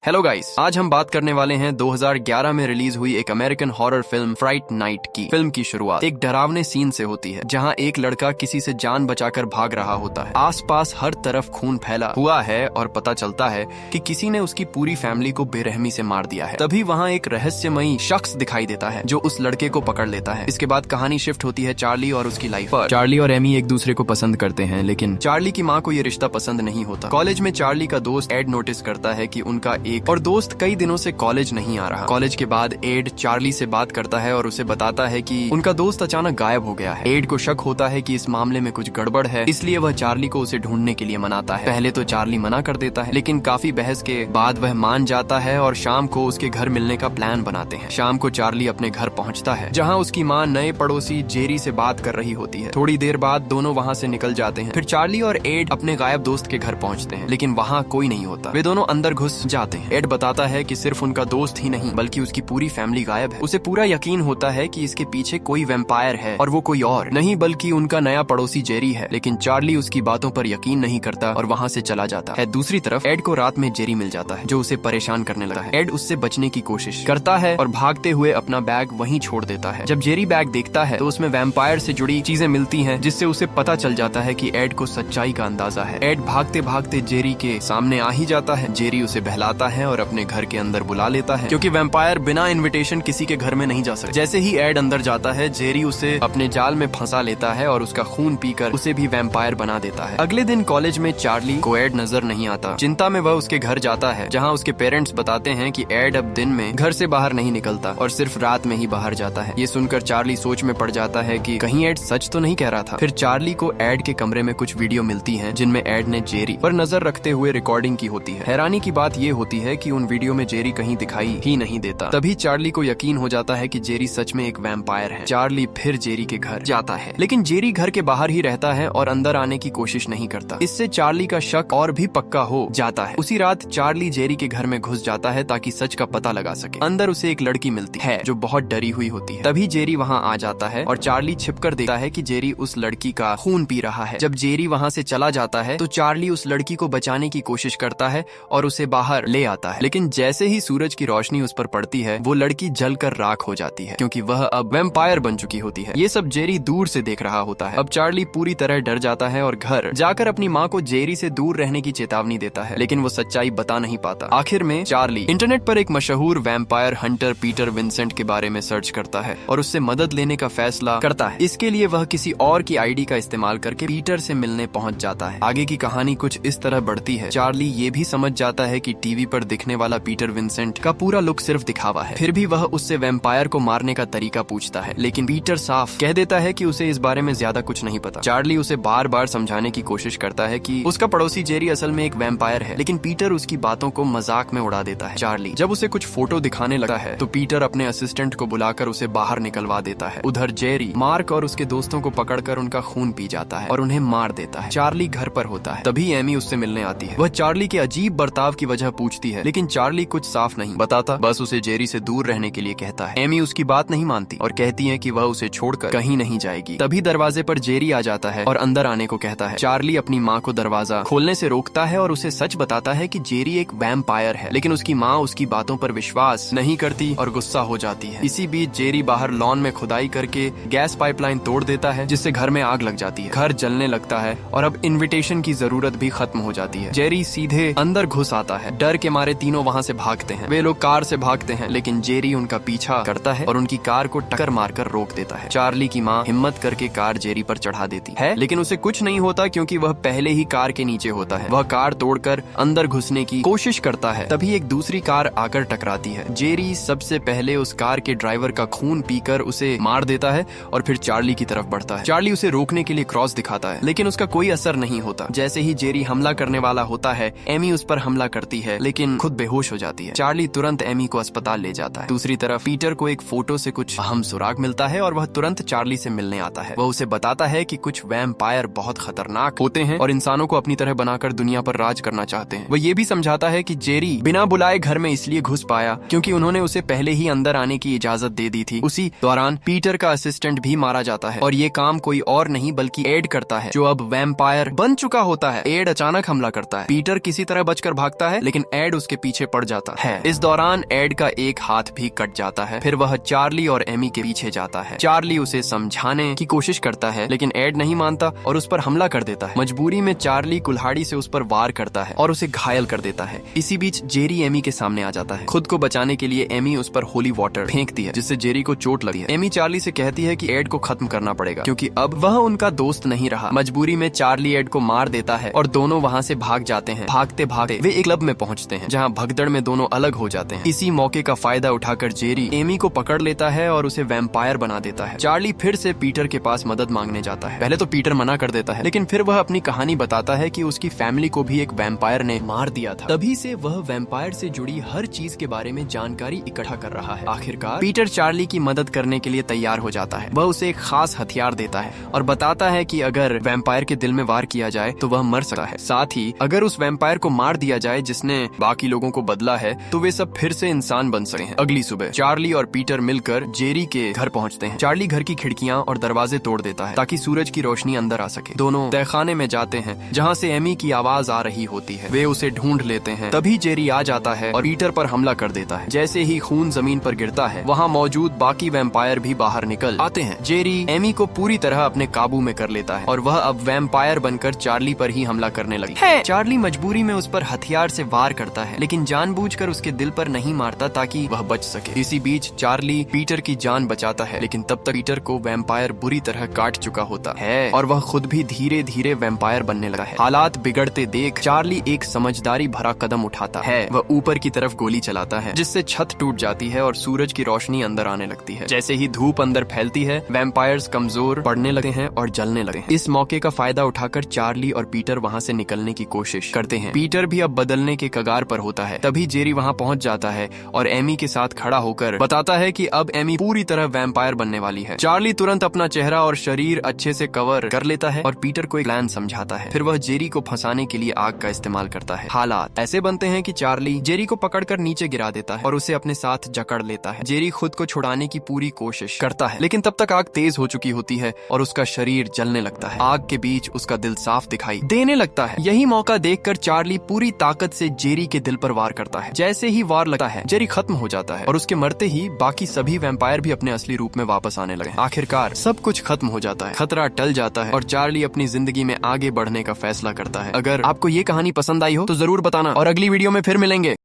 Hello guys, आज हम बात करने वाले हैं 2011 में रिलीज हुई एक American horror film Fright Night की। फिल्म की शुरुआत एक डरावने सीन से होती है जहां एक लड़का किसी से जान बचाकर भाग रहा होता है। आसपास हर तरफ खून फैला हुआ है और पता चलता है कि किसी ने उसकी पूरी फैमिली को बेरहमी से मार दिया है। तभी वहाँ एक रहस्यमयी शख्स दिखाई देता है जो उस लड़के को पकड़ लेता है। इसके बाद कहानी शिफ्ट होती है चार्ली और उसकी लाइफ पर। चार्ली और एमी एक दूसरे को पसंद करते हैं, लेकिन चार्ली की माँ को ये रिश्ता पसंद नहीं होता। कॉलेज में चार्ली का दोस्त एड नोटिस करता है कि उनका एक और दोस्त कई दिनों से कॉलेज नहीं आ रहा। कॉलेज के बाद एड चार्ली से बात करता है और उसे बताता है कि उनका दोस्त अचानक गायब हो गया है। एड को शक होता है कि इस मामले में कुछ गड़बड़ है, इसलिए वह चार्ली को उसे ढूंढने के लिए मनाता है। पहले तो चार्ली मना कर देता है, लेकिन काफी बहस के बाद वह मान जाता है और शाम को उसके घर मिलने का प्लान बनाते हैं। शाम को चार्ली अपने घर पहुंचता है जहां उसकी माँ नए पड़ोसी जेरी से बात कर रही होती है। थोड़ी देर बाद दोनों वहां से निकल जाते हैं। फिर चार्ली और एड अपने गायब दोस्त के घर पहुंचते हैं, लेकिन वहां कोई नहीं होता। वे दोनों अंदर घुस जाते हैं। एड बताता है कि सिर्फ उनका दोस्त ही नहीं बल्कि उसकी पूरी फैमिली गायब है। उसे पूरा यकीन होता है कि इसके पीछे कोई वैम्पायर है और वो कोई और नहीं बल्कि उनका नया पड़ोसी जेरी है। लेकिन चार्ली उसकी बातों पर यकीन नहीं करता और वहाँ से चला जाता है। दूसरी तरफ एड को रात में जेरी मिल जाता है जो उसे परेशान करने लगता है। एड उससे बचने की कोशिश करता है और भागते हुए अपना बैग वहीं छोड़ देता है। जब जेरी बैग देखता है तो उसमें वैम्पायर से जुड़ी चीजें मिलती हैं, जिससे उसे पता चल जाता है कि एड को सच्चाई का अंदाजा है। एड भागते भागते जेरी के सामने आ ही जाता है। जेरी उसे बहलाता है और अपने घर के अंदर बुला लेता है, क्योंकि वैम्पायर बिना इनविटेशन किसी के घर में नहीं जा सकता। जैसे ही एड अंदर जाता है, जेरी उसे अपने जाल में फंसा लेता है और उसका खून पीकर उसे भी वैम्पायर बना देता है। अगले दिन कॉलेज में चार्ली को एड नजर नहीं आता। चिंता में वह उसके घर जाता है, जहां उसके पेरेंट्स बताते हैं कि एड अब दिन में घर से बाहर नहीं निकलता और सिर्फ रात में ही बाहर जाता है। ये सुनकर चार्ली सोच में पड़ जाता है कि कहीं एड सच तो नहीं कह रहा था। फिर चार्ली को एड के कमरे में कुछ वीडियो मिलती हैं, जिनमें एड ने जेरी पर नजर रखते हुए रिकॉर्डिंग की होती है। हैरानी की बात ये होती है कि उन वीडियो में जेरी कहीं दिखाई ही नहीं देता। तभी चार्ली को यकीन हो जाता है कि जेरी सच में एक वैम्पायर है। चार्ली फिर जेरी के घर जाता है, लेकिन जेरी घर के बाहर ही रहता है और अंदर आने की कोशिश नहीं करता। इससे चार्ली का शक और भी पक्का हो जाता है। उसी रात चार्ली जेरी के घर में घुस जाता है ताकि सच का पता लगा सके। अंदर उसे एक लड़की मिलती है जो बहुत डरी हुई होती है। तभी जेरी वहाँ आ जाता है और चार्ली छिपकर देखता है कि जेरी उस लड़की का खून पी रहा है। जब जेरी वहाँ से चला जाता है तो चार्ली उस लड़की को बचाने की कोशिश करता है और उसे बाहर ले आता है, लेकिन जैसे ही सूरज की रोशनी उस पर पड़ती है वो लड़की जलकर राख हो जाती है, क्योंकि वह अब वैम्पायर बन चुकी होती है। ये सब जेरी दूर से देख रहा होता है। अब चार्ली पूरी तरह डर जाता है और घर जाकर अपनी माँ को जेरी से दूर रहने की चेतावनी देता है, लेकिन वो सच्चाई बता नहीं पाता। आखिर में चार्ली इंटरनेट पर एक मशहूर वैम्पायर हंटर पीटर विंसेंट के बारे में सर्च करता है और उससे मदद लेने का फैसला करता है। इसके लिए वह किसी और की आईडी का इस्तेमाल करके पीटर से मिलने पहुंच जाता है। आगे की कहानी कुछ इस तरह बढ़ती है। चार्ली ये भी समझ जाता है कि टीवी पर दिखने वाला पीटर विंसेंट का पूरा लुक सिर्फ दिखावा है। फिर भी वह उससे वैम्पायर को मारने का तरीका पूछता है, लेकिन पीटर साफ कह देता है कि उसे इस बारे में ज्यादा कुछ नहीं पता। चार्ली उसे बार बार समझाने की कोशिश करता है कि उसका पड़ोसी जेरी असल में एक वैम्पायर है, लेकिन पीटर उसकी बातों को मजाक में उड़ा देता है। चार्ली जब उसे कुछ फोटो दिखाने लगता है तो पीटर अपने असिस्टेंट को बुलाकर उसे बाहर निकलवा देता है। उधर जेरी मार्क और उसके दोस्तों को पकड़कर उनका खून पी जाता है और उन्हें मार देता है। चार्ली घर पर होता है। तभी एमी उससे मिलने आती है। वह चार्ली के अजीब बर्ताव की वजह पूछती है, लेकिन चार्ली कुछ साफ नहीं बताता, बस उसे जेरी से दूर रहने के लिए कहता है। एमी उसकी बात नहीं मानती और कहती है कि वह उसे छोड़कर कहीं नहीं जाएगी। तभी दरवाजे पर जेरी आ जाता है और अंदर आने को कहता है। चार्ली अपनी माँ को दरवाजा खोलने से रोकता है और उसे सच बताता है कि जेरी एक वैम्पायर है, लेकिन उसकी माँ उसकी बातों पर विश्वास नहीं करती और गुस्सा हो जाती है। इसी बीच जेरी बाहर लॉन में खुदाई करके गैस पाइपलाइन तोड़ देता है, जिससे घर में आग लग जाती है। घर जलने लगता है और अब इन्विटेशन की जरूरत भी खत्म हो जाती है। जेरी सीधे अंदर घुस आता है। डर के मारे तीनों वहाँ से भागते हैं। वे लोग कार से भागते हैं, लेकिन जेरी उनका पीछा करता है और उनकी कार को टक्कर मारकर रोक देता है। चार्ली की माँ हिम्मत करके कार जेरी पर चढ़ा देती है, लेकिन उसे कुछ नहीं होता क्योंकि वह पहले ही कार के नीचे होता है। वह कार तोड़कर अंदर घुसने की कोशिश करता है। तभी एक दूसरी कार आकर टकराती है। जेरी सबसे पहले उस कार के ड्राइवर का खून पीकर उसे मार देता है और फिर चार्ली की तरफ बढ़ता है। चार्ली उसे रोकने के लिए क्रॉस दिखाता है, लेकिन उसका कोई असर नहीं होता। जैसे ही जेरी हमला करने वाला होता है, एमी उस पर हमला करती है, लेकिन खुद बेहोश हो जाती है। चार्ली तुरंत एमी को अस्पताल ले जाता है। दूसरी तरफ पीटर को एक फोटो से कुछ अहम सुराग मिलता है और वह तुरंत चार्ली से मिलने आता है। वह उसे बताता है कि कुछ वैम्पायर बहुत खतरनाक होते हैं और इंसानों को अपनी तरह बनाकर दुनिया पर राज करना चाहते हैं। वह ये भी समझाता है कि जेरी बिना बुलाए घर में इसलिए घुस पाया क्योंकि उन्होंने उसे पहले ही अंदर आने की इजाजत दे दी थी। उसी दौरान पीटर का असिस्टेंट भी मारा जाता है और ये काम कोई और नहीं बल्कि एड करता है, जो अब वैम्पायर बन चुका होता है। एड अचानक हमला करता है। पीटर किसी तरह बचकर भागता है, लेकिन एड उसके पीछे पड़ जाता है। इस दौरान एड का एक हाथ भी कट जाता है। फिर वह चार्ली और एमी के पीछे जाता है। चार्ली उसे समझाने की कोशिश करता है लेकिन एड नहीं मानता और उस पर हमला कर देता है। मजबूरी में चार्ली कुल्हाड़ी से उस पर वार करता है और उसे घायल कर देता है। इसी बीच जेरी एमी के सामने आ जाता है। खुद को बचाने के लिए एमी उस पर होली वाटर फेंकती है जिससे जेरी को चोट लगी है। एमी चार्ली से कहती है कि एड को खत्म करना पड़ेगा क्योंकि अब वह उनका दोस्त नहीं रहा। मजबूरी में चार्ली एड को मार देता है और दोनों वहाँ से भाग जाते हैं। भागते भागते वे एक क्लब में पहुँचते हैं जहाँ भगदड़ में दोनों अलग हो जाते हैं। इसी मौके का फायदा उठाकर जेरी एमी को पकड़ लेता है और उसे वैम्पायर बना देता है। चार्ली फिर से पीटर के पास मदद मांगने जाता है। पहले तो पीटर मना कर देता है लेकिन फिर वह अपनी कहानी बताता है कि उसकी फैमिली को भी एक वैम्पायर ने मार दिया था। तभी से वह वैम्पायर से जुड़ी हर चीज के बारे में जानकारी इकट्ठा कर रहा है। आखिरकार पीटर चार्ली की मदद करने के लिए तैयार हो जाता है। वह उसे एक खास हथियार देता है और बताता है कि अगर वैम्पायर के दिल में वार किया जाए तो वह मर सकता है। साथ ही अगर उस वैम्पायर को मार दिया जाए जिसने बाकी लोगों को बदला है तो वे सब फिर से इंसान बन सकते हैं। अगली सुबह चार्ली और पीटर मिलकर जेरी के घर पहुंचते हैं। चार्ली घर की खिड़कियां और दरवाजे तोड़ देता है ताकि सूरज की रोशनी अंदर आ सके। दोनों तहखाने में जाते हैं जहां से एमी की आवाज आ रही होती है। वे उसे ढूंढ लेते हैं। तभी जेरी आ जाता है और पीटर पर हमला कर देता है। जैसे ही खून जमीन पर गिरता है वहाँ मौजूद बाकी वैम्पायर भी बाहर निकल आते हैं। जेरी एमी को पूरी तरह अपने काबू में कर लेता है और वह अब वैम्पायर बनकर चार्ली पर ही हमला करने लगी है। चार्ली मजबूरी में उस पर हथियार से वार करता है लेकिन जानबूझकर उसके दिल पर नहीं मारता ताकि वह बच सके। इसी बीच चार्ली पीटर की जान बचाता है लेकिन तब तक पीटर को वैम्पायर बुरी तरह काट चुका होता है और वह खुद भी धीरे धीरे वैम्पायर बनने लगा है। हालात बिगड़ते देख चार्ली एक समझदारी भरा कदम उठाता है। वह ऊपर की तरफ गोली चलाता है जिससे छत टूट जाती है और सूरज की रोशनी अंदर आने लगती है। जैसे ही धूप अंदर फैलती है वैम्पायर्स कमजोर पड़ने लगते हैं और जलने लगे हैं। इस मौके का फायदा उठाकर चार्ली और पीटर वहाँ से निकलने की कोशिश करते हैं। पीटर भी अब बदलने के कगार पर होता है। तभी जेरी वहाँ पहुँच जाता है और एमी के साथ खड़ा होकर बताता है कि अब एमी पूरी तरह वैम्पायर बनने वाली है। चार्ली तुरंत अपना चेहरा और शरीर अच्छे से कवर कर लेता है और पीटर को एक प्लान समझाता है। फिर वह जेरी को फंसाने के लिए आग का इस्तेमाल करता है। हालात ऐसे बनते हैं कि चार्ली जेरी को पकड़कर नीचे गिरा देता है और उसे अपने साथ जकड़ लेता है। जेरी खुद को छुड़ाने की पूरी कोशिश करता है लेकिन तब तक आग तेज हो चुकी होती है और उसका शरीर जलने लगता है। आग के बीच उसका दिल साफ दिखाई देने लगता है। यही मौका देखकर चार्ली पूरी ताकत से जेरी के दिल पर वार करता है। जैसे ही वार लगता है जेरी खत्म हो जाता है और उसके मरते ही बाकी सभी वैम्पायर भी अपने असली रूप में वापस आने लगे। आखिरकार सब कुछ खत्म हो जाता है। खतरा टल जाता है और चार्ली अपनी जिंदगी में आगे बढ़ने का फैसला करता है। अगर आपको ये कहानी पसंद आई हो तो जरूर बताना और अगली वीडियो में फिर मिलेंगे।